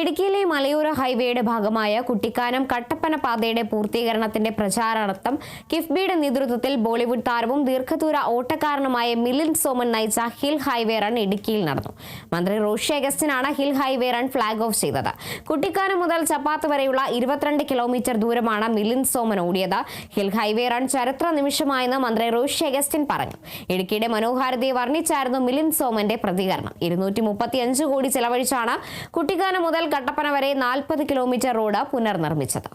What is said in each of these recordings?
ഇടുക്കിയിലെ മലയോര ഹൈവേയുടെ ഭാഗമായ കുട്ടിക്കാനം കട്ടപ്പന പാതയുടെ പൂർത്തീകരണത്തിന്റെ പ്രചാരണാർത്ഥം കിഫ്ബിയുടെ നേതൃത്വത്തിൽ ബോളിവുഡ് താരവും ദീർഘദൂര ഓട്ടക്കാരനുമായ മിലിന്ദ് സോമൻ നയിച്ച ഹിൽ ഹൈവേ റൺ ഇടുക്കിയിൽ നടന്നു. മന്ത്രി റോഷി അഗസ്റ്റിനാണ് hill highway run flag off ചെയ്തത്. കുട്ടിക്കാനം മുതൽ ചപ്പാത്ത് വരെയുള്ള 22 കിലോമീറ്റർ ദൂരമാണ് മിലിന്ദ് സോമൻ ഓടിയത്. ഹിൽ ഹൈവേ റൺ ചരിത്ര നിമിഷമായെന്ന് മന്ത്രി റോഷി അഗസ്റ്റിൻ പറഞ്ഞു. ഇടുക്കിയുടെ മനോഹാരിതയെ വർണ്ണിച്ചായിരുന്നു മിലിന്ദ് സോമന്റെ പ്രതികരണം. 235 കോടി ചെലവഴിച്ചാണ് കുട്ടിക്കാനം മുതൽ കട്ടപ്പന വരെ 40 കിലോമീറ്റർ റോഡ് പുനർനിർമ്മിച്ചത്.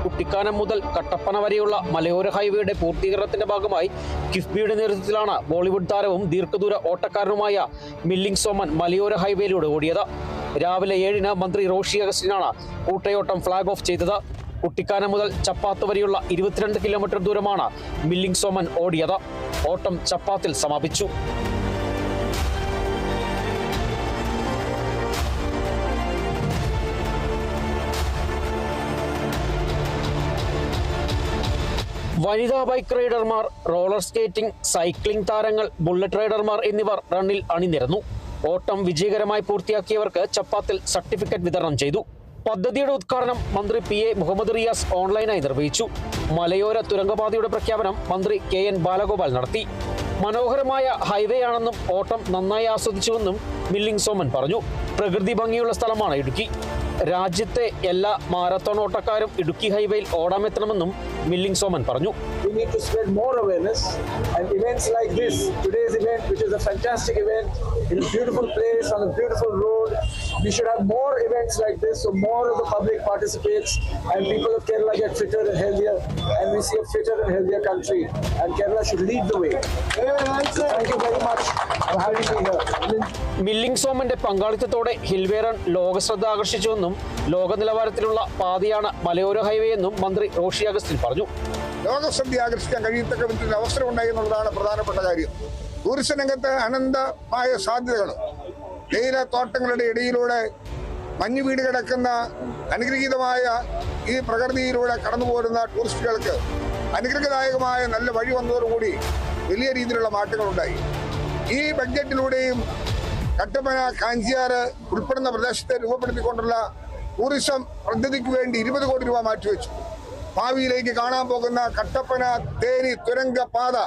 കുട്ടിക്കാനം മുതൽ കട്ടപ്പന വരെയുള്ള മലയോര ഹൈവേയുടെ പൂർത്തീകരണത്തിന്റെ ഭാഗമായി കിഫ്ബിയുടെ നേതൃത്വത്തിലാണ് ബോളിവുഡ് താരവും ദീർഘദൂര ഓട്ടക്കാരനുമായ മിലിന്ദ് സോമൻ മലയോര ഹൈവേയിലൂടെ ഓടിയത്. രാവിലെ 7-ന് മന്ത്രി റോഷി അഗസ്റ്റിനാണ് കൂട്ടയോട്ടം ഫ്ളാഗ് ഓഫ് ചെയ്തത്. കുട്ടിക്കാനം മുതൽ ചപ്പാത്ത് വരെയുള്ള 22 കിലോമീറ്റർ ദൂരമാണ് മിലിന്ദ് സോമൻ ഓടിയത്. ഓട്ടം ചപ്പാത്തിൽ സമാപിച്ചു. വനിതാ ബൈക്ക് റൈഡർമാർ, റോളർ സ്കേറ്റിംഗ്, സൈക്ലിംഗ് താരങ്ങൾ, ബുള്ളറ്റ് റൈഡർമാർ എന്നിവർ റണ്ണിൽ അണിനിരന്നു. ഓട്ടം വിജയകരമായി പൂർത്തിയാക്കിയവർക്ക് ചപ്പാത്തിൽ സർട്ടിഫിക്കറ്റ് വിതരണം ചെയ്തു. പദ്ധതിയുടെ ഉദ്ഘാടനം മന്ത്രി PA മുഹമ്മദ് റിയാസ് ഓൺലൈനായി നിർവഹിച്ചു. മലയോര തുരങ്കപാതയുടെ പ്രഖ്യാപനം മന്ത്രി KN ബാലഗോപാൽ നടത്തി. മനോഹരമായ ഹൈവേ ആണെന്നും ഓട്ടം നന്നായി ആസ്വദിച്ചുവെന്നും മിലിന്ദ് സോമൻ പറഞ്ഞു. പ്രകൃതി ഭംഗിയുള്ള സ്ഥലമാണ് ഇടുക്കി. രാജ്യത്തെ എല്ലാ മാരത്തോൺ ഓട്ടക്കാരും ഇടുക്കി ഹൈവേയിൽ ഓടാമെത്തണമെന്നും മിലിന്ദ് സോമൻ പറഞ്ഞു. We need to spread more awareness, and events like this, today's event, which is a fantastic event in a beautiful place on a beautiful road, we should have more events like this so more of the public participates and people of Kerala get fitter and healthier, and we see a fitter and healthier country, and Kerala should lead the way. Thank you very much for having me here. Milind സോമന്റെ പങ്കാളിത്തത്തോടെ ഹിൽവേ run ലോകശ്രദ്ധ ആകർഷിച്ചുവെന്നും ലോക നിലവാരത്തിലുള്ള പാതയാണ് മലയോര highway എന്നും മന്ത്രി Roshy Augustine പറഞ്ഞു. ലോകശ്രദ്ധ ആകർഷിക്കാൻ കഴിയത്തക്ക വിധത്തിൽ അവസരം ഉണ്ടായി എന്നുള്ളതാണ് പ്രധാനപ്പെട്ട കാര്യം. ടൂറിസം രംഗത്ത് അനന്തമായ സാധ്യതകൾ, തേയിലത്തോട്ടങ്ങളുടെ ഇടയിലൂടെ മഞ്ഞു വീട് കിടക്കുന്ന അനുഗ്രഹീതമായ ഈ പ്രകൃതിയിലൂടെ കടന്നു പോരുന്ന ടൂറിസ്റ്റുകൾക്ക് അനുഗ്രഹദായകമായ നല്ല വഴി വന്നതോടുകൂടി വലിയ രീതിയിലുള്ള മാറ്റങ്ങളുണ്ടായി. ഈ ബഡ്ജറ്റിലൂടെയും കട്ടപ്പന, കാഞ്ചിയാറ് ഉൾപ്പെടുന്ന പ്രദേശത്തെ രൂപപ്പെടുത്തിക്കൊണ്ടുള്ള ടൂറിസം പദ്ധതിക്ക് വേണ്ടി 20 കോടി രൂപ മാറ്റിവെച്ചു. ഭാവിയിലേക്ക് കാണാൻ പോകുന്ന കട്ടപ്പന തേനി തുരങ്ക പാത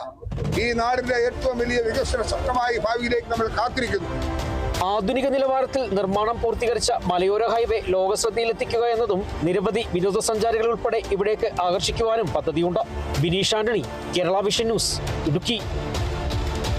ഈ നാടിന്റെ ഏറ്റവും വലിയ വികസന സ്വപ്നമായി ഭാവിയിലേക്ക് നമ്മൾ കാത്തിരിക്കുന്നു. ആധുനിക നിലവാരത്തിൽ നിർമ്മാണം പൂർത്തീകരിച്ച മലയോര ഹൈവേ ലോകശ്രദ്ധയിലെത്തിക്കുക എന്നതും നിരവധി വിനോദസഞ്ചാരികൾ ഉൾപ്പെടെ ഇവിടേക്ക് ആകർഷിക്കുവാനും പദ്ധതിയുണ്ട്. Bineesh Antony, Kerala vision news, Idukki.